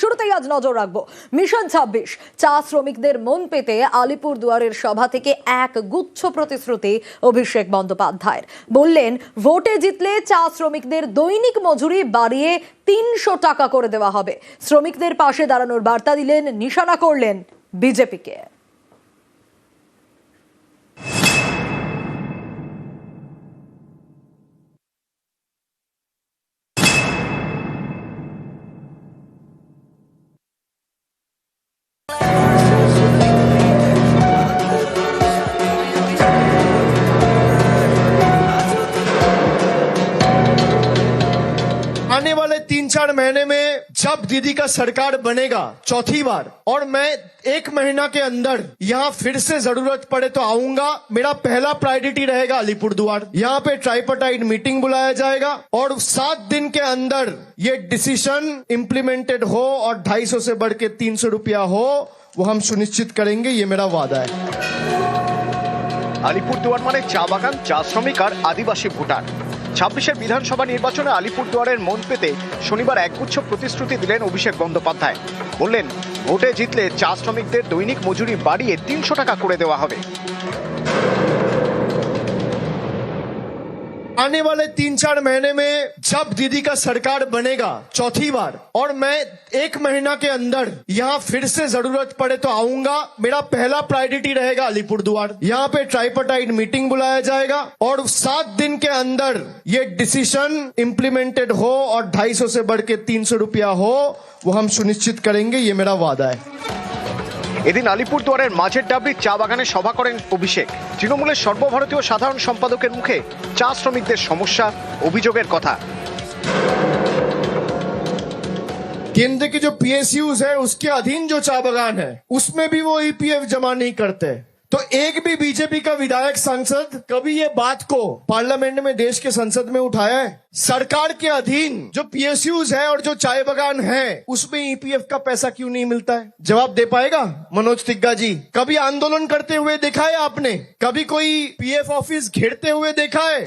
শুরুতেই আজ নজর রাখবো মিশন ২৬ চা শ্রমিকদের মন পেতে আলিপুরদুয়ারের সভা থেকে এক গুচ্ছ প্রতিশ্রুতি অভিষেক বন্দ্যোপাধ্যায়ের। বললেন, ভোটে জিতলে চা শ্রমিকদের দৈনিক মজুরি বাড়িয়ে ৩০০ টাকা করে দেওয়া হবে। শ্রমিকদের পাশে দাঁড়ানোর বার্তা দিলেন, নিশানা করলেন বিজেপিকে। आने वाले 3-4 महीने में जब दीदी का सरकार बनेगा चौथी बार, और मैं 1 महीना के अंदर यहाँ फिर से जरूरत पड़े तो आऊंगा, मेरा पहला प्रायोरिटी रहेगा अलीपुरदुआर। यहाँ पे ट्राइपार्टाइट मीटिंग बुलाया जाएगा और 7 दिन के अंदर ये डिसीजन इम्प्लीमेंटेड हो और 250 से बढ़ के 300 रुपया हो, वो हम सुनिश्चित करेंगे, ये मेरा वादा है। আলিপুরদুয়ার মানে চা বাগান, চা শ্রমিক আর আদিবাসী ভোটার। ২৬-এর বিধানসভা নির্বাচনে আলিপুরদুয়ারের মন পেতে শনিবার একগুচ্ছ প্রতিশ্রুতি দিলেন অভিষেক বন্দ্যোপাধ্যায়। বললেন, ভোটে জিতলে চা শ্রমিকদের দৈনিক মজুরি বাড়িয়ে ৩০০ টাকা করে দেওয়া হবে। आने वाले 3-4 महीने में जब दीदी का सरकार बनेगा चौथी बार, और मैं 1 महीना के अंदर यहाँ फिर से जरूरत पड़े तो आऊंगा, मेरा पहला प्रायोरिटी रहेगा अलीपुरदुआर। यहाँ पे ट्राइपार्टाइट मीटिंग बुलाया जाएगा और 7 दिन के अंदर ये डिसीजन इम्प्लीमेंटेड हो और 250 से बढ़ के 300 रुपया हो, वो हम सुनिश्चित करेंगे, ये मेरा वादा है। এদিন আলিপুরদুয়ারের মাঝের ডাবরির চা বাগানে সভা করেন অভিষেক। তৃণমূলের সর্বভারতীয় সাধারণ সম্পাদকের মুখে চা শ্রমিকদের সমস্যা, অভিযোগের কথা। केंद्र के जो पीएसयूज है उसके अधीन जो चाय बागान है उसमें भी वो ईपीएफ जमा नहीं करते, तो एक भी बीजेपी का विधायक सांसद कभी ये बात को पार्लियामेंट में, देश के संसद में उठाया है? सरकार के अधीन जो पीएसयूज है और जो चाय बागान है उसमें ईपीएफ का पैसा क्यों नहीं मिलता है? जवाब दे पाएगा मनोज तिग्गा जी? कभी आंदोलन करते हुए देखा है आपने? कभी कोई पीएफ ऑफिस घेरते हुए देखा है?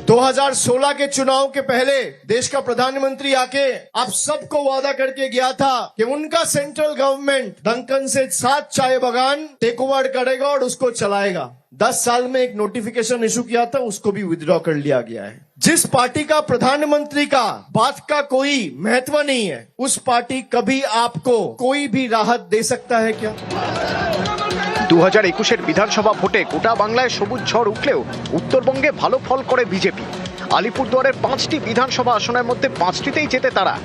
2016 के चुनाव के पहले देश का प्रधानमंत्री आके आप सबको वादा करके गया था कि उनका सेंट्रल गवर्नमेंट दंकन से 7 चाय बागान टेक ओवर करेगा और उसको चलाएगा। 10 साल में एक नोटिफिकेशन इशू किया था, उसको भी विथड्रॉ कर लिया गया है। जिस पार्टी का प्रधानमंत्री का बात का कोई महत्व नहीं है, उस पार्टी कभी आपको कोई भी राहत दे सकता है क्या? ২০২১-এর বিধানসভা ভোটে গোটা বাংলায় সবুজ ঝড় উঠলেও উত্তরবঙ্গে ভালো ফল করে বিজেপি। আলিপুরদুয়ারের ৫টি বিধানসভা আসনের মধ্যে ৫টিতেই জেতে তারা।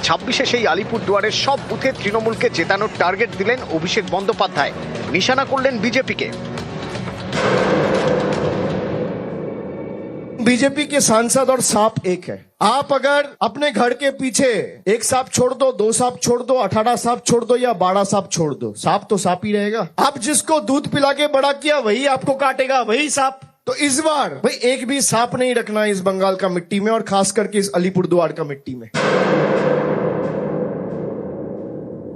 ২৬-এ সেই আলিপুরদুয়ারের সব বুথে তৃণমূলকে জেতানোর টার্গেট দিলেন অভিষেক বন্দ্যোপাধ্যায়। নিশানা করলেন বিজেপিকে। बीजेपी के सांसद और सांप एक है। आप अगर अपने घर के पीछे 1 सांप छोड़ दो, 2 सांप छोड़ दो, 18 सांप छोड़ दो या 12 सांप छोड़ दो, सांप तो सांप ही रहेगा। आप जिसको दूध पिला के बड़ा किया वही आपको काटेगा, वही सांप। तो इस बार भाई एक भी सांप नहीं रखना इस बंगाल का मिट्टी में, और खास करके इस अलीपुरदुआर का मिट्टी में।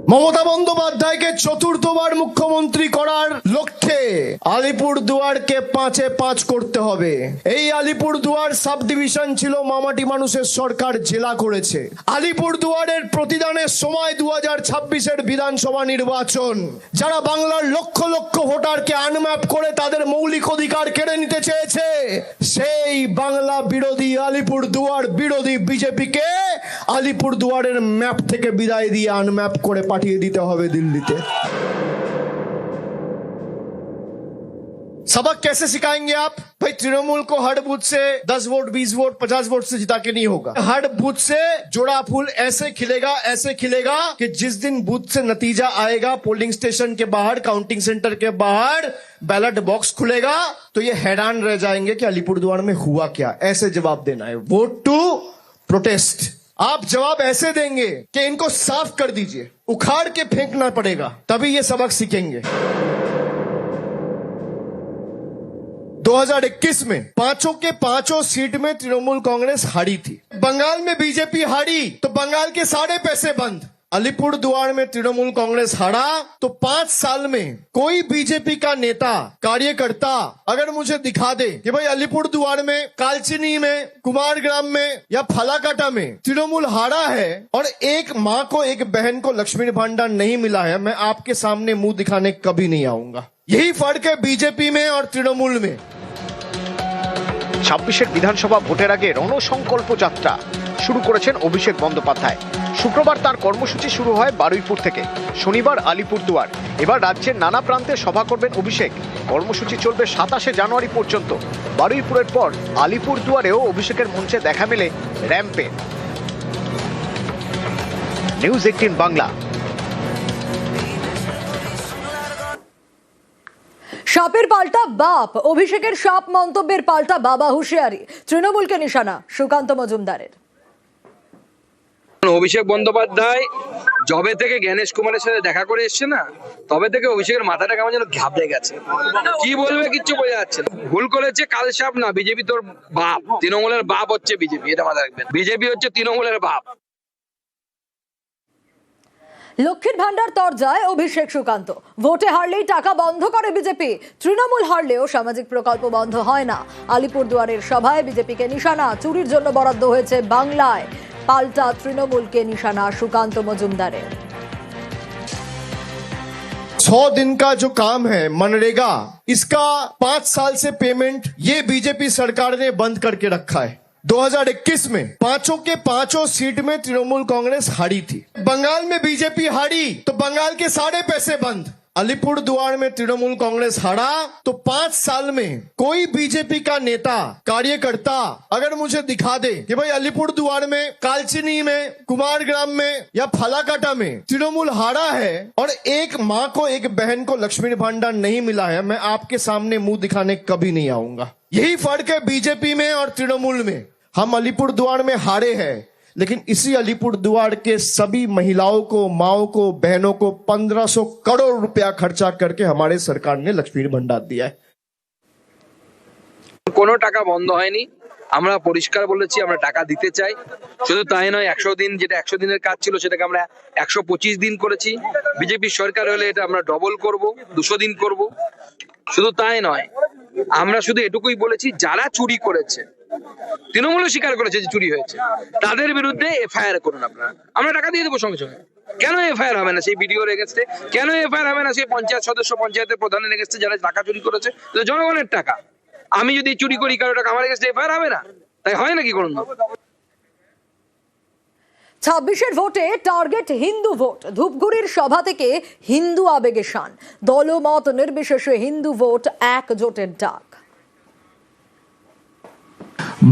মমতা বন্দ্যোপাধ্যায়কে চতুর্থবার মুখ্যমন্ত্রী করার লক্ষ্যে আলিপুরদুয়ারকে 5-এ 5 করতে হবে। এই আলিপুরদুয়ার সাব ডিভিশন ছিল মামাটি মানুষের সরকার জেলা করেছে। আলিপুরদুয়ারের প্রতিদানের সময় 2026-এর বিধানসভা নির্বাচন, যারা বাংলার লক্ষ লক্ষ ভোটারকে আনম্যাপ করে তাদের মৌলিক অধিকার কেড়ে নিতে চেয়েছে, সেই বাংলা বিরোধী আলিপুরদুয়ার বিরোধী বিজেপিকে আলিপুরদুয়ারের ম্যাপ থেকে বিদায় দিয়ে আনম্যাপ করে পাঠিয়ে দিতে হবে দিল্লিতে। सबक कैसे सिखाएंगे आप? भाई तृणमूल को हर बूथ से 10 वोट, 20 वोट, 50 वोट से जिता के नहीं होगा। हर बूथ से जोड़ा फूल ऐसे खिलेगा कि जिस दिन बूथ से नतीजा आएगा, पोलिंग स्टेशन के बाहर, काउंटिंग सेंटर के बाहर बैलेट बॉक्स खुलेगा, तो ये हैरान रह जाएंगे कि अलीपुरदुआर में हुआ क्या। ऐसे जवाब देना है। Vote to protest. आप जवाब ऐसे देंगे कि इनको साफ कर दीजिए, उखाड़ के फेंकना पड़ेगा, तभी ये सबक सीखेंगे। 2021 में 5 के 5 सीट में तृणमूल कांग्रेस हारी थी। बंगाल में बीजेपी हारी तो बंगाल के सारे पैसे बंद। अलीपुरद्वार में तृणमूल कांग्रेस हारा तो 5 साल में कोई बीजेपी का नेता कार्यकर्ता अगर मुझे दिखा दे कि भाई अलीपुरद्वार में, कालचिनी में, कुमारग्राम में या फलाकाटा में तृणमूल हारा है और एक माँ को, एक बहन को लक्ष्मी भांडार नहीं मिला है, मैं आपके सामने मुंह दिखाने कभी नहीं आऊंगा। यही फर्क है बीजेपी में और तृणमूल में। 26 বিধানসভা ভোটের আগে রণসংকল্প যাত্রা শুরু করেছেন অভিষেক বন্দ্যোপাধ্যায়। শুক্রবার তার কর্মসূচি শুরু হয় বারুইপুর থেকে, শনিবার আলিপুরদুয়ার। এবার রাজ্যের নানা প্রান্তে সভা করবেন অভিষেক। কর্মসূচি চলবে 27শে জানুয়ারি পর্যন্ত। বারুইপুরের পর আলিপুরদুয়ারেও অভিষেকের মঞ্চে দেখা মেলে র্যাম্পে। নিউজ 18 বাংলা। সাপের পাল্টা বাপ, অভিষেকের সাপ মন্তব্যের পাল্টা বাবা হুঁশিয়ারি, তৃণমূলকে নিশানা সুকান্ত মজুমদারের। অভিষেক বন্দ্যোপাধ্যায় জবে থেকে জ্ঞানেশ কুমারের সাথে দেখা করে এসছে না, তবে থেকে অভিষেকের মাথাটা কেমন যেন ঘাবড়ে গেছে। কি বলবে কিচ্ছু বোঝা যাচ্ছে না। ভুল করেছে কাল সাপ না, বিজেপি তোর বাপ, তৃণমূলের বাপ হচ্ছে বিজেপি, এটা মাথায় রাখবেন। বিজেপি হচ্ছে তৃণমূলের বাপ। লক্ষ্মীর ভান্ডার তরজায় অভিষেক সুকান্ত, ভোটে হারলেই টাকা বন্ধ করে বিজেপি, তৃণমূল হারলেও সামাজিক প্রকল্প বন্ধ হয় না। আলিপুরদুয়ারের সভায় বিজেপিকে নিশানা, চুরির জন্য বরাদ্দ হয়েছে বাংলায়, পাল্টা তৃণমূলকে নিশানা সুকান্ত মজুমদারের। 100 दिन का जो काम है मनरेगा, इसका 5 साल से पेमेंट ये बीजेपी सरकार ने बंद करके रखा है। 2021 में पांचों के पांचों सीट में तृणमूल कांग्रेस हारी थी। बंगाल में बीजेपी हारी तो बंगाल के सारे पैसे बंद। अलीपुरद्वार में तृणमूल कांग्रेस हारा तो 5 साल में कोई बीजेपी का नेता, कार्यकर्ता अगर मुझे दिखा दे कि भाई अलीपुरद्वार में, कालचिनी में, कुमारग्राम में या फलाकाटा में तृणमूल हारा है और एक माँ को, एक बहन को लक्ष्मी भांडार नहीं मिला है, मैं आपके सामने मुंह दिखाने कभी नहीं आऊंगा। यही फर्क है बीजेपी में और तृणमूल में। हम अलीपुरद्वार में हारे हैं, लेकिन इसी अलीपुरद्वार के सभी महिलाओं को, माओं को, बहनों को 1500 करोड़ रुपया खर्चा करके हमारे सरकार ने लक्ष्मी भंडार दिया है। কোনো টাকা বন্ধ হয়নি, আমরা পরিষ্কার বলেছি আমরা টাকা দিতে চাই। শুধু তাই নয়, 100 দিন, যেটা 100 দিনের কাজ ছিল সেটাকে আমরা 125 দিন করেছি। বিজেপি সরকার হলে এটা আমরা ডবল করব, 200 দিন করব। শুধু তাই নয়, আমরা শুধু এটুকুই বলেছি যারা চুরি করেছে, তৃণমূলও স্বীকার করেছে যে চুরি হয়েছে, তাদের বিরুদ্ধে এফআইআর করুন আপনারা, আমরা টাকা দিয়ে দেবো সঙ্গে সঙ্গে। কেন এফআইআর হবে না সেই বিডিওর এগেন্স্টে? কেন এফআইআর হবে না সেই পঞ্চায়েত সদস্য, পঞ্চায়েতের প্রধানের এগেন্স্টে যারা টাকা চুরি করেছে? জনগণের টাকা। আমি যদি চুরি করি কারো টাকা, আমার এগেন্স্টে এফআইআর হবে না? তাই হয় নাকি কোন? 26-এর ভোটে টার্গেট হিন্দু ভোট, ধূপগুড়ির সভা থেকে হিন্দু আবেগে শান, দলমত নির্বিশেষে হিন্দু ভোট একজোটের ডাক।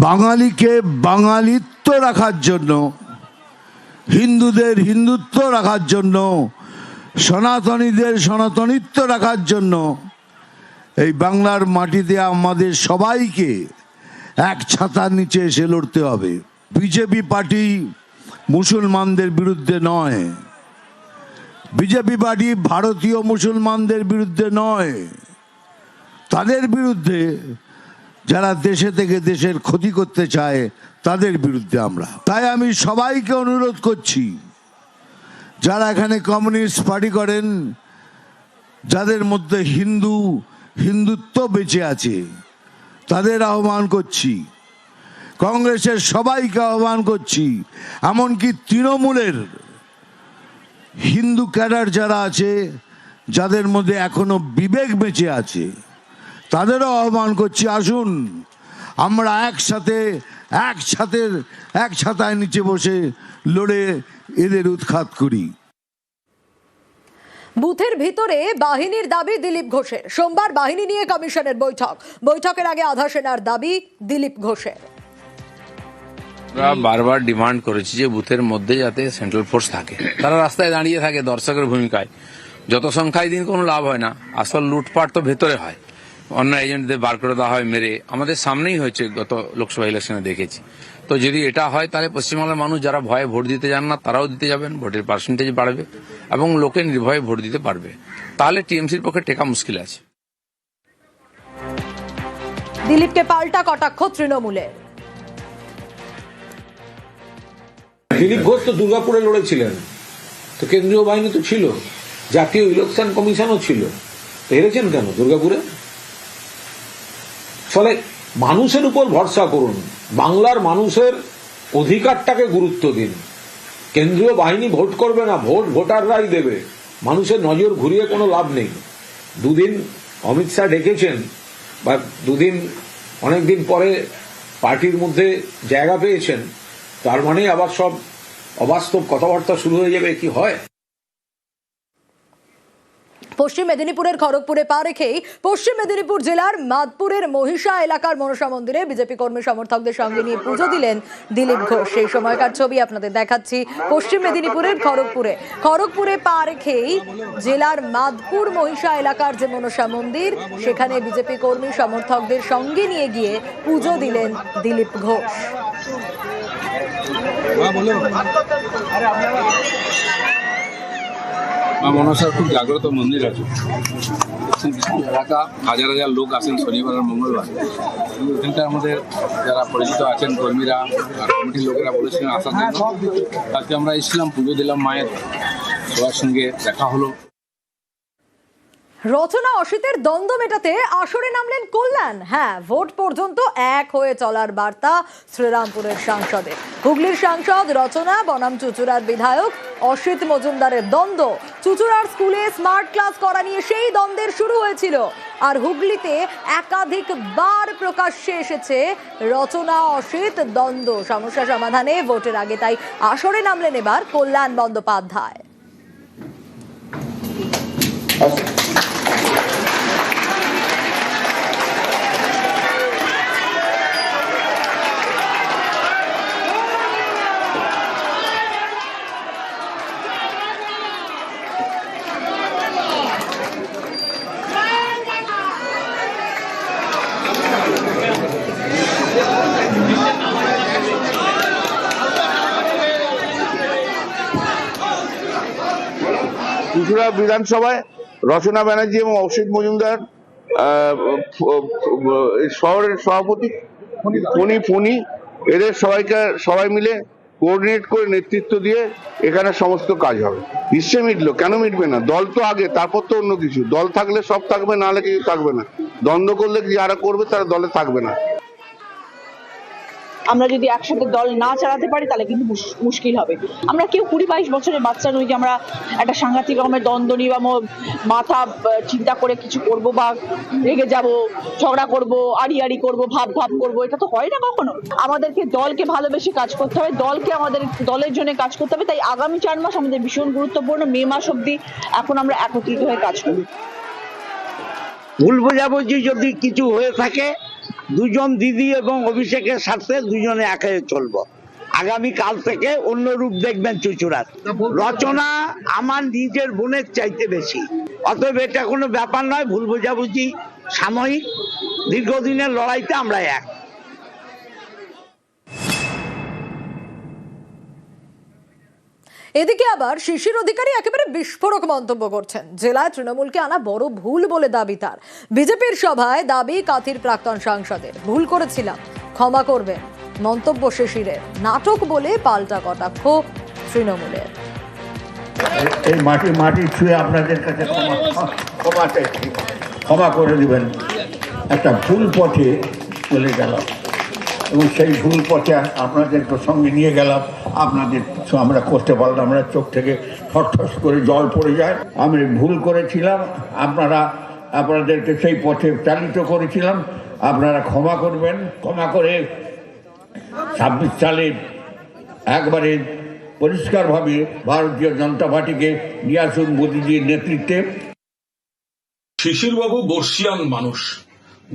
বাঙালিকে বাঙালিত্ব রাখার জন্য, হিন্দুদের হিন্দুত্ব রাখার জন্য, সনাতনীদের সনাতনিত্ব রাখার জন্য এই বাংলার মাটিতে আমাদের সবাইকে এক ছাতার নিচে এসে লড়তে হবে। বিজেপি পার্টি মুসলমানদের বিরুদ্ধে নয়, বিজেপি পার্টি ভারতীয় মুসলমানদের বিরুদ্ধে নয়, তাদের বিরুদ্ধে যারা দেশে থেকে দেশের ক্ষতি করতে চায় তাদের বিরুদ্ধে আমরা। তাই আমি সবাইকে অনুরোধ করছি, যারা এখানে কমিউনিস্ট পার্টি করেন, যাদের মধ্যে হিন্দুত্ব বেঁচে আছে, তাদের আহ্বান করছি, কংগ্রেসের সবাইকে আহ্বান করছি, এমনকি তৃণমূলের হিন্দু ক্যাডার যারা আছে, যাদের মধ্যে এখনো বিবেক বেঁচে আছে, তাদেরও আহ্বান করছি, আসুন আমরা একসাথে এক ছাতায় নিচে বসে লড়ে এদের উৎখাত করি। বুথের ভিতরে বাহিনীর দাবি দিলীপ ঘোষের, সোমবার বাহিনী নিয়ে কমিশনের বৈঠকের আগে আধা সেনার দাবি দিলীপ ঘোষের। আমরা বারবার ডিমান্ড করেছি যে বুথের মধ্যে যাতে সেন্ট্রাল ফোর্স থাকে, তারা রাস্তায় দাঁড়িয়ে থাকে দর্শকের ভূমিকায়। যত সংখ্যায় দিন কোনো লাভ হয় না, আসল লুটপাট তো ভেতরে হয়, অন্য এজেন্টদের বার করে দেওয়া হয় মেরে। আমাদের সামনেই হয়েছে, গত লোকসভা ইলেকশনে দেখেছি। তো যদি এটা হয় তাহলে পশ্চিমবাংলার মানুষ যারা ভয়ে ভোট দিতে যান না তারাও দিতে যাবেন, ভোটের পার্সেন্টেজ বাড়বে এবং লোকে নির্ভয়ে ভোট দিতে পারবে। তাহলে টিএমসির পক্ষে টেকা মুশকিল আছে। দিলীপকে পাল্টা কটাক্ষ তৃণমূলের। দিলীপ ঘোষ তো দুর্গাপুরে লড়েছিলেন, তো কেন্দ্রীয় বাহিনী তো ছিল, জাতীয় ইলেকশন কমিশনও ছিল, তো হেরেছেন কেন দুর্গাপুরে? ফলে মানুষের উপর ভরসা করুন, বাংলার মানুষের অধিকারটাকে গুরুত্ব দিন। কেন্দ্রীয় বাহিনী ভোট করবে না, ভোট ভোটাররাই দেবে। মানুষের নজর ঘুরিয়ে কোনো লাভ নেই। দুদিন অমিত শাহ ডেকেছেন, বা দুদিন অনেকদিন পরে পার্টির মধ্যে জায়গা পেয়েছেন, তার মানে আবার সব অবাস্তব কথাবার্তা শুরু হয়ে যাবে, কি হয়? পশ্চিম মেদিনীপুরের খড়গপুরে পা রেখেই পশ্চিম মেদিনীপুর জেলার মাদপুরের মহিষা এলাকার মনসা মন্দিরে বিজেপি কর্মী সমর্থকদের সঙ্গে নিয়ে পুজো দিলেন দিলীপ ঘোষ। সেই সময়কার ছবি আপনাদের দেখাচ্ছি। পশ্চিম মেদিনীপুরের খড়গপুরে পা রেখেই জেলার মাদপুর মহিষা এলাকার যে মনসা মন্দির, সেখানে বিজেপি কর্মী সমর্থকদের সঙ্গে নিয়ে গিয়ে পুজো দিলেন দিলীপ ঘোষ। মা মনসার খুব জাগ্রত মন্দির আছে। এলাকা হাজার হাজার লোক আসেন শনিবার আর মঙ্গলবার। এখানটা আমাদের যারা পরিচিত আছেন কর্মীরা আর কমিটির লোকেরা বলেছিলেন আসার জন্য। আজকে আমরা এসেছিলাম, পুজো দিলাম, মায়ের সবার সঙ্গে দেখা হলো। রচনা অসিতের দ্বন্দ্ব মেটাতে আসরে নামলেন কল্যাণ। হ্যাঁ, ভোট পর্যন্ত এক হয়ে চলার বার্তা শ্রীরামপুরের সাংসদের। হুগলির সাংসদ রচনা বনাম চুচুড়ার বিধায়ক অসিত মজুমদারের দ্বন্দ্ব। চুচুড়ার স্কুলে স্মার্ট ক্লাস করা নিয়ে সেই দ্বন্দ্বের শুরু হয়েছিল, আর হুগলিতে একাধিকবার প্রকাশ্যে এসেছে রচনা অসিত দ্বন্দ্ব। সমস্যা সমাধানে ভোটের আগে তাই আসরে নামলেন এবার কল্যাণ বন্দ্যোপাধ্যায়। চুচুড়া বিধানসভায় রচনা ব্যানার্জি এবং অসিত মজুমদার শহরের সভাপতি ফণি এদের সবাই মিলে কোঅর্ডিনেট করে নেতৃত্ব দিয়ে এখানে সমস্ত কাজ হবে। নিশ্চয়ই মিটলো, কেন মিটবে না? দল তো আগে, তারপর তো অন্য কিছু। দল থাকলে সব থাকবে, নাহলে কিছু থাকবে না। দ্বন্দ্ব করলে যারা করবে তারা দলে থাকবে না। আমরা যদি একসাথে দল না চালাতে পারি তাহলে কিন্তু মুশকিল হবে। আমরা কেউ 20-22 বছরের বাচ্চা নই যে আমরা একটা সাংঘাতিক রকমের দ্বন্দ্ব নিয়ে বা মাথা চিন্তা করে কিছু করব, বা রেগে যাব, ঝগড়া করব, আড়ি করব, ভাব করব, এটা তো হয় না কখনো। আমাদেরকে দলকে ভালোবেসে কাজ করতে হবে, আমাদের দলের জন্য কাজ করতে হবে। তাই আগামী 4 মাস আমাদের ভীষণ গুরুত্বপূর্ণ। মে মাস অব্দি এখন আমরা একত্রিত হয়ে কাজ করব। ভুল বোঝাবুঝি যদি কিছু হয়ে থাকে, দুজন দিদি এবং অভিষেকের সাথে দুজনে একে চলবো। আগামী কাল থেকে অন্য রূপ দেখবেন চুচুড়ার। রচনা আমার নিজের বোনের চাইতে বেশি, অতএব এটা কোনো ব্যাপার নয়। ভুল বোঝাবুঝি সাময়িক, দীর্ঘদিনের লড়াইতে আমরা এক। এদিকে আবার শিশির অধিকারী একেবারে বিস্ফোরক মন্তব্য করছেন। জেলায় তৃণমূলকে আনা বড় ভুল বলে দাবি তার। বিজেপির সভায় দাবি কাথির প্রাক্তন সাংসদের, ভুল করেছিলাম, ক্ষমা করবেন। মন্তব্য শিশিরের। নাটক বলে পাল্টা কটাক্ষ তৃণমূলের। এই মাটি ছুঁয়ে আপনাদের কাছে ক্ষমা করে দিবেন। একটা ভুল পথে চলে গেলাম এবং সেই ভুল পথে আপনাদের সঙ্গে নিয়ে গেলাম, আপনাদের কিছু আমরা করতে পারলাম না। চোখ থেকে ঠস করে জল পড়ে যায়। আমি ভুল করেছিলাম, আপনাদেরকে সেই পথে চালিত করেছিলাম, আপনারা ক্ষমা করবেন। ক্ষমা করে 26 সালে একবারে পরিষ্কারভাবে ভারতীয় জনতা পার্টিকে নিয়ে আসুন মোদীজির নেতৃত্বে। শিশিরবাবু বর্ষিয়ান মানুষ,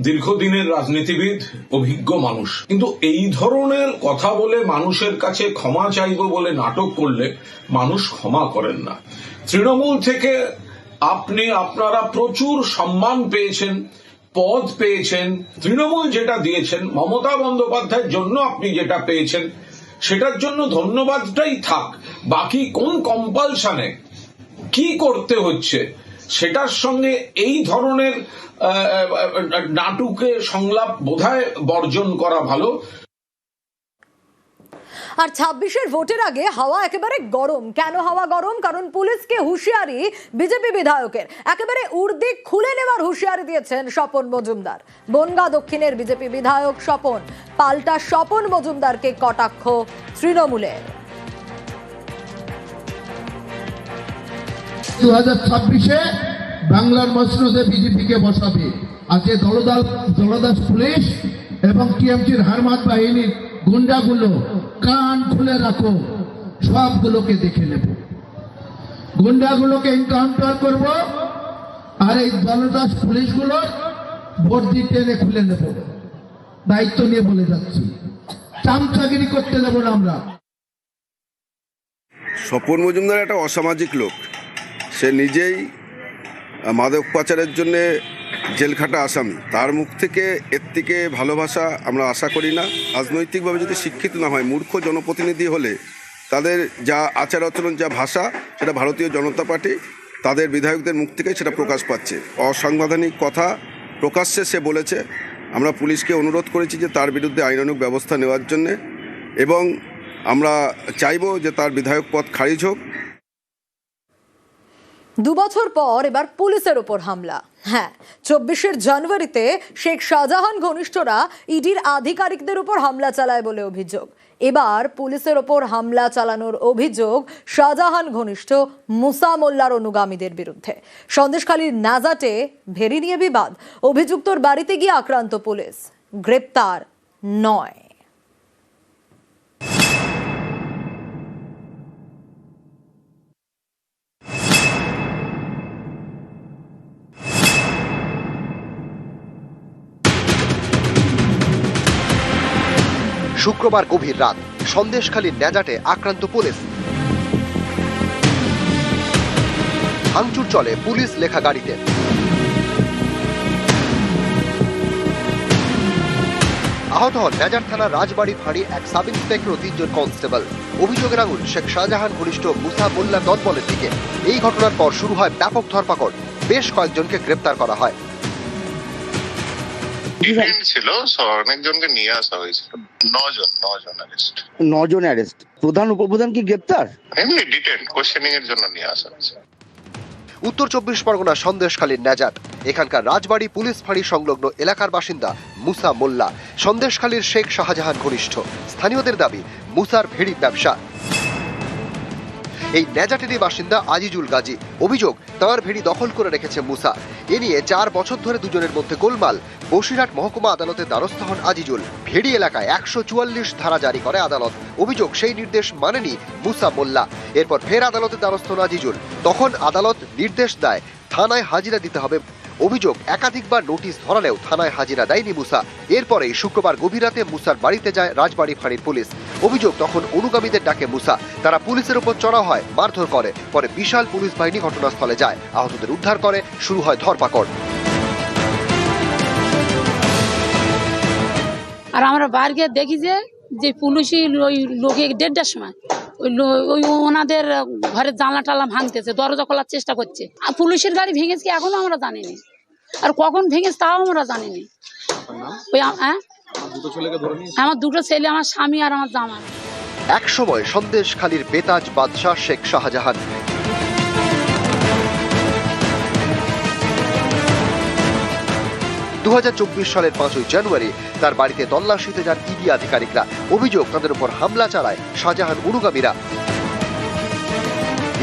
দীর্ঘদিনের রাজনীতিবিদ, অভিজ্ঞ মানুষ, কিন্তু এই ধরনের কথা বলে মানুষের কাছে ক্ষমা চাইব বলে নাটক করলে মানুষ ক্ষমা করেন না। তৃণমূল থেকে আপনারা প্রচুর সম্মান পেয়েছেন, পদ পেয়েছেন। তৃণমূল যেটা দিয়েছেন, মমতা বন্দ্যোপাধ্যায়ের জন্য আপনি যেটা পেয়েছেন, সেটার জন্য ধন্যবাদটাই থাক। বাকি কোন কম্পালশনে কি করতে হচ্ছে সেটার সঙ্গে এই ধরনের নাটুকে সংলাপ বোধহয় বর্জন করা ভালো। আর 26-এর ভোটের আগে হাওয়া একেবারে গরম। কেন হাওয়া গরম? কারণ পুলিশকে হুঁশিয়ারি বিজেপি বিধায়কের। একেবারে উর্দি খুলে নেওয়ার হুঁশিয়ারি দিয়েছেন স্বপন মজুমদার। বনগাঁ দক্ষিণের বিজেপি বিধায়ক স্বপন, পাল্টা স্বপন মজুমদারকে কটাক্ষ তৃণমূলের। 2026-এ বাংলার মসনদে বিজেপিকে বসাবে। আজকে দলদাস পুলিশ এবং টিএমসির হারমাত বাহিনীর গুন্ডাগুলো কান খুলে রাখো, সবগুলোকে দেখে নেব, গুন্ডাগুলোকে এনকাউন্টার করব, আর এই দলদাস পুলিশগুলো ভোট দিতে এনে খুলে নেব। দায়িত্ব নিয়ে বলে যাচ্ছি, চামচাগিরি করতে দেব না আমরা। স্বপন মজুমদার একটা অসামাজিক লোক। সে নিজেই মাদক পাচারের জন্য জেলখাটা আসামি। তার মুখ থেকে এর থেকে ভালোবাসা আমরা আশা করি না। রাজনৈতিকভাবে যদি শিক্ষিত না হয়, মূর্খ জনপ্রতিনিধি হলে তাদের যা আচার আচরণ, যা ভাষা, সেটা ভারতীয় জনতা পার্টি তাদের বিধায়কদের মুখ থেকে সেটা প্রকাশ পাচ্ছে। অসাংবিধানিক কথা প্রকাশ্যে সে বলেছে। আমরা পুলিশকে অনুরোধ করেছি যে তার বিরুদ্ধে আইনানুগ ব্যবস্থা নেওয়ার জন্যে, এবং আমরা চাইব যে তার বিধায়ক পদ খারিজ হোক। 2 বছর পর এবার পুলিশের ওপর হামলা। হ্যাঁ, 24 জানুয়ারিতে শেখ শাহজাহান ঘনিষ্ঠরা ইডির আধিকারিকদের উপর হামলা চালায় বলে অভিযোগ। এবার পুলিশের ওপর হামলা চালানোর অভিযোগ শাহজাহান ঘনিষ্ঠ মুসা মোল্লার অনুগামীদের বিরুদ্ধে। সন্দেশখালীর নাজাটে ভেরি নিয়ে বিবাদ। অভিযুক্তর বাড়িতে গিয়ে আক্রান্ত পুলিশ, গ্রেপ্তার 9। শুক্রবার গভীর রাত, সন্দেশখালীর ন্যাজাটে আক্রান্ত পুলিশ। ভাঙচুর চলে পুলিশ লেখা গাড়িতে। আহত হন ন্যাজাট থানার রাজবাড়ি ফাঁড়ি এক সাব ইন্সপেক্টর ও 3 জন কনস্টেবল। অভিযোগের আঙুল শেখ শাহজাহান ঘনিষ্ঠ মুসা মোল্লা দলবলের দিকে। এই ঘটনার পর শুরু হয় ব্যাপক ধরপাকড়। বেশ কয়েকজনকে গ্রেপ্তার করা হয়। ছিল অনেকজনকে নিয়ে আসা হয়েছিল। 9 জন অ্যারেস্ট। প্রধান উপপ্রধান কি গ্রেপ্তার? এমনি ডিটেইন কোশ্চেনিং এর জন্য নিয়ে আসা হয়েছে। উত্তর 24 পরগনা সন্দেশখালীর ন্যাজাট। এখানকার রাজবাড়ি পুলিশ ফাঁড়ি সংলগ্ন এলাকার বাসিন্দা মুসা মোল্লা সন্দেশখালীর শেখ শাহজাহান ঘনিষ্ঠ। স্থানীয়দের দাবি মুসার ভেড়ি ব্যবসা। এই ন্যাজাটেরই বাসিন্দা আজিজুল গাজী। অভিযোগ, তার ভেড়ি দখল করে রেখেছে মুসা। এ নিয়ে 4 বছর ধরে দুজনের মধ্যে গোলমাল। বসিরহাট মহকুমা আদালতে দ্বারস্থ হন আজিজুল। ভেড়ি এলাকায় 144 ধারা জারি করে আদালত। অভিযোগ, সেই নির্দেশ মানেনি মুসা মোল্লা। এরপর ফের আদালতে দ্বারস্থ হন আজিজুল। তখন আদালত নির্দেশ দেয় থানায় হাজিরা দিতে হবে। অভিযোগ, একাধিকবার নোটিশ ধরালেও থানায় হাজিরা দেয়নি মুসা। এরপরেই শুক্রবার গভীর রাতে মুসার বাড়িতে যায় রাজবাড়ি ফাঁড়ির পুলিশ। অভিযোগ, তখন অনুগামীদের ডাকে মুসা। তারা পুলিশের উপর চড়াও হয়, মারধর করে। পরে বিশাল পুলিশ বাহিনী ঘটনাস্থলে যায়, আহতদের উদ্ধার করে। শুরু হয় ধরপাকড়। আর আমরা বাইরে গিয়ে দেখি যে পুলিশই ওই লোকে 1:30টার সময় ওই ওনাদের ঘরের জানলা টালা ভাঙতেছে, দরজা খোলার চেষ্টা করছে। আর পুলিশের গাড়ি ভেঙেছে কি এখনো আমরা জানিনি, আর কখন ভেঙেছে তাও আমরা জানিনি। ওই আমার 2টো ছেলে, আমার স্বামী আর আমার জামাই। এক সময় সন্দেশখালীর বেতাজ বাদশাহ শেখ শাহজাহান। 2024 সালের 5ই জানুয়ারি তার বাড়িতে তল্লাশিতে যান ইডি আধিকারিকরা। অভিযোগ, তাদের উপর হামলা চালায় শাহজাহান অনুগামীরা।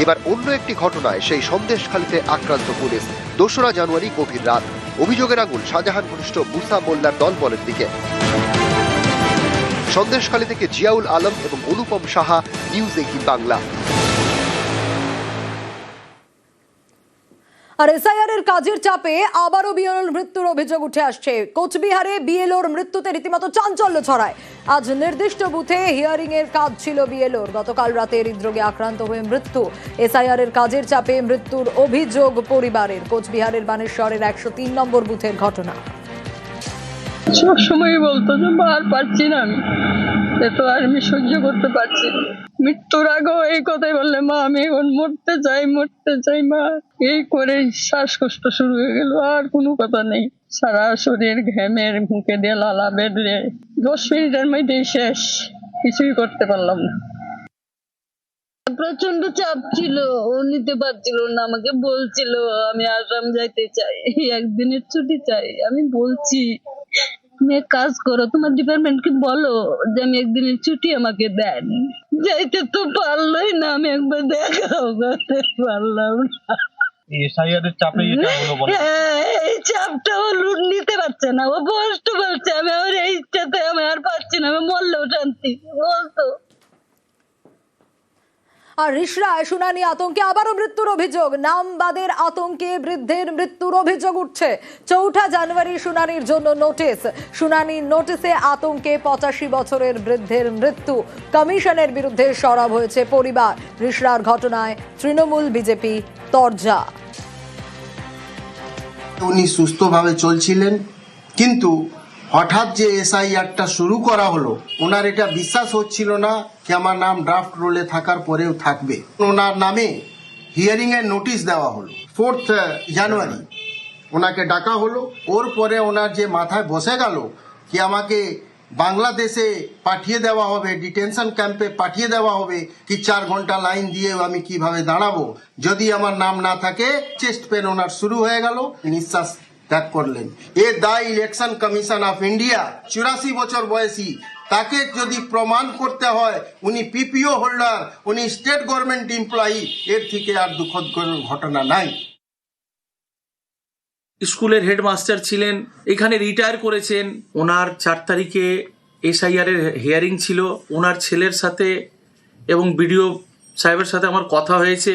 এবার অন্য একটি ঘটনায় সেই সন্দেশখালীতে আক্রান্ত পুলিশ। 2রা জানুয়ারি গভীর রাত। অভিযোগের আঙুল শাহজাহান ঘনিষ্ঠ মুসা মোল্লার দলবলের দিকে। সন্দেশখালী থেকে জিয়াউল আলম এবং অনুপম সাহা, নিউজ 18 বাংলা। আর এসআইআর এর কাজের চাপে আবারও বিএলওর মৃত্যুর অভিযোগ উঠে আসছে। কোচবিহারে বিএলওর মৃত্যুতে রীতিমতো চাঞ্চল্য ছড়ায়। আজ নির্দিষ্ট বুথে হিয়ারিং এর কাজ ছিল বিএলওর। গতকাল রাতে হৃদরোগে আক্রান্ত হয়ে মৃত্যু। এসআইআর এর কাজের চাপে মৃত্যুর অভিযোগ পরিবারের। কোচবিহারের বানেশ্বরের 103 নম্বর বুথের ঘটনা। সবসময় বলতো যে আর পারছি না, আমি এত আর আমি সহ্য করতে পারছি না। মৃত্যুর আগেও এই কথাই বললে, মা আমি এখন মরতে চাই মা। এই করে শ্বাসকষ্ট শুরু হয়ে গেল, আর কোনো কথা নেই। সারা শরীর ঘেমের মুখে দিয়ে লালা বেরলে 10 মিনিটের মধ্যেই শেষ। কিছুই করতে পারলাম না। প্রচন্ড চাপ ছিল, ও নিতে পারছিল না, আমাকে বলছিল আমি আসাম যাইতে চাই, একদিনের ছুটি চাই। আমি বলছি তুমি এক কাজ করো, তোমার ডিপার্টমেন্টকে বলো যে আমি একদিনের ছুটি আমাকে দেন। যাইতে তো পারলোই না, আমি একবার দেখাও করতে পারলাম না। এই চাপটা ও নিতে পারছে না, ও কষ্ট পাচ্ছে। আমি আমার এই ইচ্ছাতে আমি আর পারছি না, আমি মরলেও শান্তি বলতো। আর রিষড়ায় শুনানি আতঙ্কে আবারও মৃত্যুর অভিযোগ। নামবাদের আতঙ্কে বৃদ্ধের মৃত্যুর অভিযোগ উঠছে। 4 জানুয়ারি শুনানির জন্য নোটিশ। শুনানির নোটিশে আতঙ্কে 85 বছরের বৃদ্ধের মৃত্যু। কমিশনের বিরুদ্ধে সরব হয়েছে পরিবার। রিষড়ার ঘটনায় তৃণমূল বিজেপি তরজা। উনি সুস্থভাবে চলছিলেন, কিন্তু হঠাৎ যে এসআইআরটা শুরু করা হলো, ওনার এটা বিশ্বাস হচ্ছিল না যে আমার নাম ড্রাফট রোলে থাকার পরেও থাকবে। ওনার নামে হিয়ারিং এর নোটিশ দেওয়া হলো। 4 জানুয়ারি ওনাকে ডাকা হলো। ওর পরে ওনার যে মাথায় বসে গেল কি আমাকে বাংলাদেশে পাঠিয়ে দেওয়া হবে, ডিটেনশন ক্যাম্পে পাঠিয়ে দেওয়া হবে, কি 4 ঘন্টা লাইন দিয়ে আমি কিভাবে দাঁড়াবো যদি আমার নাম না থাকে। চেস্ট পেন ওনার শুরু হয়ে গেল, নিঃশ্বাস ত্যাগ করলেন। এ দায় ইলেকশন কমিশন অফ ইন্ডিয়া। 84 বছর বয়সী, তাকে যদি প্রমাণ করতে হয় উনি পিপিও হোল্ডার, উনি স্টেট গভর্নমেন্ট এমপ্লয়ি, এর থেকে আর দুঃখদ ঘটনা নাই। স্কুলের হেডমাস্টার ছিলেন, এখানে রিটায়ার করেছেন। ওনার 4 তারিখে এসআইআর এর হিয়ারিং ছিল। ওনার ছেলের সাথে এবং বিডিও সাহেবের সাথে আমার কথা হয়েছে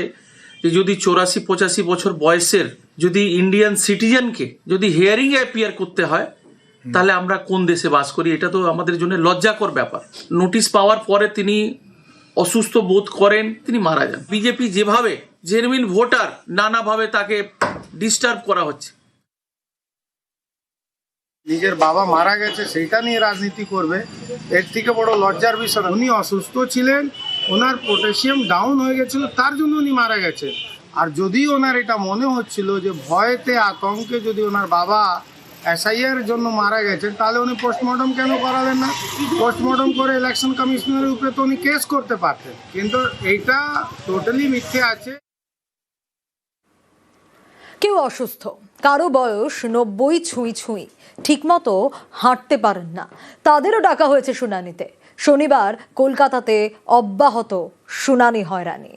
যে যদি 84-85 বছর বয়সের যদি ইন্ডিয়ান সিটিজেনকে যদি হিয়ারিং এ অ্যাপিয়ার করতে হয়, তাহলে আমরা কোন দেশে বাস করি? এটা তো আমাদের জন্য লজ্জাকর ব্যাপার। নোটিশ পাওয়ার পরে তিনি অসুস্থ বোধ করেন, তিনি মারা যান। বিজেপি যেভাবে জেনুইন ভোটার নানাভাবে তাকে ডিস্টার্ব করা হচ্ছে। নিজের বাবা মারা গেছে সেইটা নিয়ে রাজনীতি করবে, এর থেকে বড় লজ্জার বিষয়। উনি অসুস্থ ছিলেন, ওনার পটাশিয়াম ডাউন হয়ে গেছিল, তার জন্য উনি মারা গেছে। আর যদি ওনার এটা মনে হচ্ছিল যে ভয়েতে আতঙ্কে যদি ওনার বাবা এসআইআর জন্য মারা গেছেন, তাহলে উনি পোস্টমর্টম কেন করাবেন না? পোস্টমর্টম করে ইলেকশন কমিশনারের উপরে তো উনি কেস করতে পারতেন, কিন্তু এইটা টোটালি মিথ্যে আছে। কেউ অসুস্থ, কারো বয়স 90 ছুঁই, ঠিকমতো হাঁটতে পারেন না, তাদেরও ডাকা হয়েছে শুনানিতে। শনিবার কলকাতাতে অব্যাহত শুনানি হয়রানি।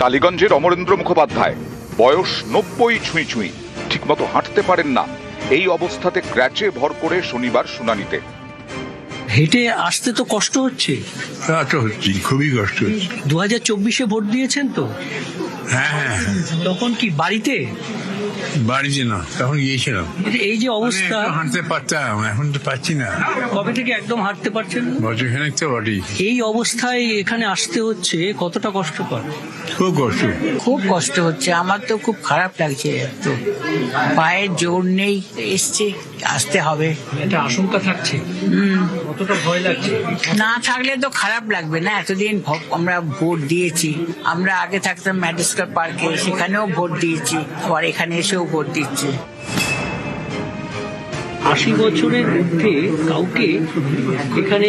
টালিগঞ্জের অমরেন্দ্র মুখোপাধ্যায়, বয়স 90 ছুঁই, ঠিকমতো হাঁটতে পারেন না। এই অবস্থাতে ক্র্যাচে ভর করে শনিবার শুনানিতে। হেঁটে আসতে তো কষ্ট হচ্ছে। খুবই কষ্ট হচ্ছে। 2024-এ ভোট দিয়েছেন তো? হ্যাঁ। তখন কি বাড়িতে? বাড়িতে না, তখন গিয়েছিলাম। এই যে অবস্থা, হাঁটতে পারতাম, এখন তো পারছি না। কবে থেকে একদম হাঁটতে পারছেন? বছরখানেক তো বটেই। এই অবস্থায় এখানে আসতে হচ্ছে, কতটা কষ্টকর? খুব কষ্ট হচ্ছে, আমার তো খুব খারাপ লাগছে। তো পায়ের জোর নেই, এসছে, আসতে হবে। এটা আশঙ্কা থাকছে, কতটা ভয় লাগছে? না থাকলে তো খারাপ লাগবে না। এতদিন আমরা ভোট দিয়েছি, আমরা আগে থাকতাম ম্যাডিস্কার পার্কে, সেখানেও ভোট দিয়েছি, আবার এখানে এসেও ভোট দিচ্ছি। 80 বছরের মধ্যে কাউকে এখানে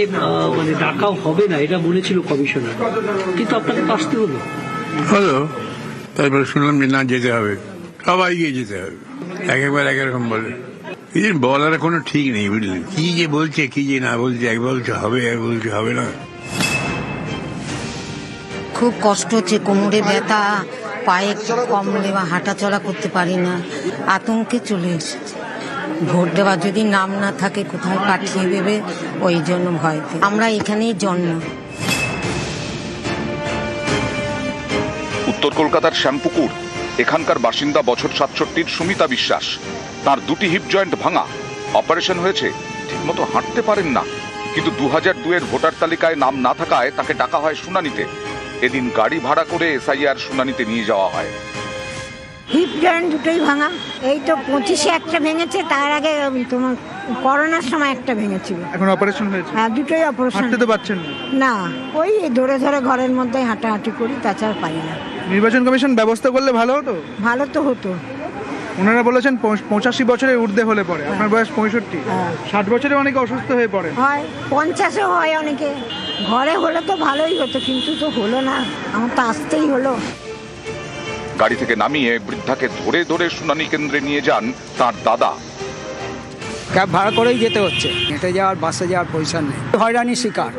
মানে ডাকাও হবে না, এটা বলেছিল কমিশনার, কিন্তু আপনাকে তো আসতে হলো। তারপরে শুনলাম যে না, যেতে হবে, সবাইকে যেতে হবে, একেবার একরকম বলে। বলার কোনো ঠিক নেই, বুঝলেন? কি যে বলছে, কি যে না বলছে, এক বলছে হবে, এক বলছে হবে না। খুব কষ্ট হচ্ছে, কোমরে ব্যথা, পায়ে কমলে বা হাঁটা চলা করতে পারি না, আতঙ্কে চলে এসেছে। ভোট দেওয়া যদি নাম না থাকে কোথায় পাঠিয়ে দেবে, ওই জন্য ভয়তে আমরা এখানেই জন্ম। উত্তর কলকাতার শ্যামপুকুর, এখানকার বাসিন্দা বছর 67 সুমিতা বিশ্বাস। তার 2টি হিপ জয়েন্ট ভাঙা, অপারেশন হয়েছে, ঠিকমতো হাঁটতে পারেন না। কিন্তু 2002-এর ভোটার তালিকায় নাম না থাকায় তাকে ডাকা হয় শুনানিতে। এদিন গাড়ি ভাড়া করে এসআইআর শুনানিতে নিয়ে যাওয়া হয়। হিপ জয়েন্ট দুটোই ভাঙা, এই তো 25-এ একটা ভেঙেছে, তার আগে তোমার করোনার সময় একটা ভেঙেছিল। এখন অপারেশন হয়েছে? হ্যাঁ, দুটোই অপারেশন। হাঁটতে তো পারছেন না? ওই ধরে ধরে ঘরের মধ্যে হাঁটাহাঁটি করি, তাছাড়া পারি না। নির্বাচন কমিশন ব্যবস্থা করলে ভালো হতো। ভালো তো হতো। ওনারা বলেছেন 85 বছরের ঊর্ধ্বে হলে পরে, আপনার বয়স 65, 60 বছরে অনেকে অসুস্থ হয়ে পড়ে। হয় 50-ও হয় অনেকে। ঘরে হলে তো ভালোই হতো, কিন্তু তো হলো না, আমার তো আসতেই হলো। গাড়ি থেকে নামিয়ে বৃদ্ধাকে ধরে ধরে শুনানি কেন্দ্রে নিয়ে যান তার দাদা। ক্যাব ভাড়া করেই যেতে হচ্ছে, হেঁটে যাওয়ার বাসে যাওয়ার পয়সা নেই, হয়রানির শিকার।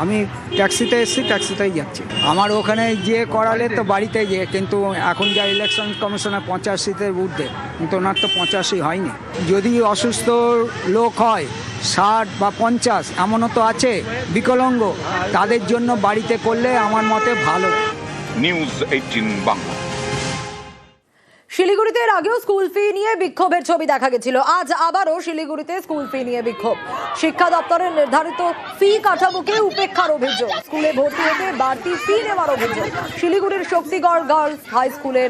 আমি ট্যাক্সিতে এসেছি, ট্যাক্সিতেই যাচ্ছি। আমার ওখানে গিয়ে করালে তো বাড়িতে গিয়ে, কিন্তু এখন যা ইলেকশন কমিশনের 85-তে ঊর্ধ্বে, কিন্তু ওনার তো 85 হয়নি। যদি অসুস্থ লোক হয় 60 বা 50, এমনও তো আছে বিকলাঙ্গ, তাদের জন্য বাড়িতে করলে আমার মতে ভালো। নিউজ 18 বাংলা। শিলিগুড়িতে এর আগেও স্কুল ফি নিয়ে বিক্ষোভের ছবি দেখা গেছিল। আজ আবারও শিলিগুড়িতে স্কুল ফি নিয়ে বিক্ষোভ। শিক্ষা দপ্তরের নির্ধারিত ফি কাঠামোকে উপেক্ষার অভিযোগ, স্কুলে ভর্তি হতে বাড়তি ফি নেওয়ার অভিযোগ। শিলিগুড়ির শক্তিগড় গার্লস হাই স্কুলের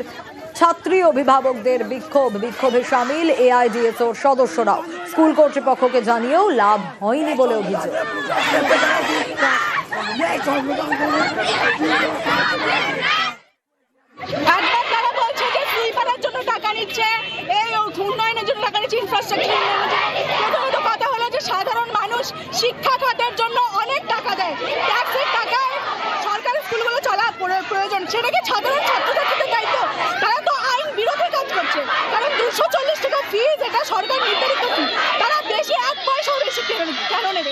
ছাত্রী অভিভাবকদের বিক্ষোভে সামিল এআইডিএসওর সদস্যরাও। স্কুল কর্তৃপক্ষকে জানিয়েও লাভ হয়নি বলে অভিযোগ। টাকা নিচ্ছে, এই উন্নয়নের জন্য টাকা নিচ্ছে, ইনফ্রাস্ট্রাকচার উন্নয়নের জন্য। প্রথমত কথা হলো যে সাধারণ মানুষ শিক্ষা খাতের জন্য অনেক টাকা দেয়, ট্যাক্সের টাকায় সরকারি স্কুলগুলো চলা প্রয়োজন, সেটাকে সাধারণ ছাত্রছাত্রীদের দায়িত্ব। তারা তো আইন বিরোধী কাজ করছে, কারণ 240 টাকা ফিজ, এটা সরকার নির্ধারিত ফি, তারা বেশি 1 পয়সাও বেশি কেন নেবে?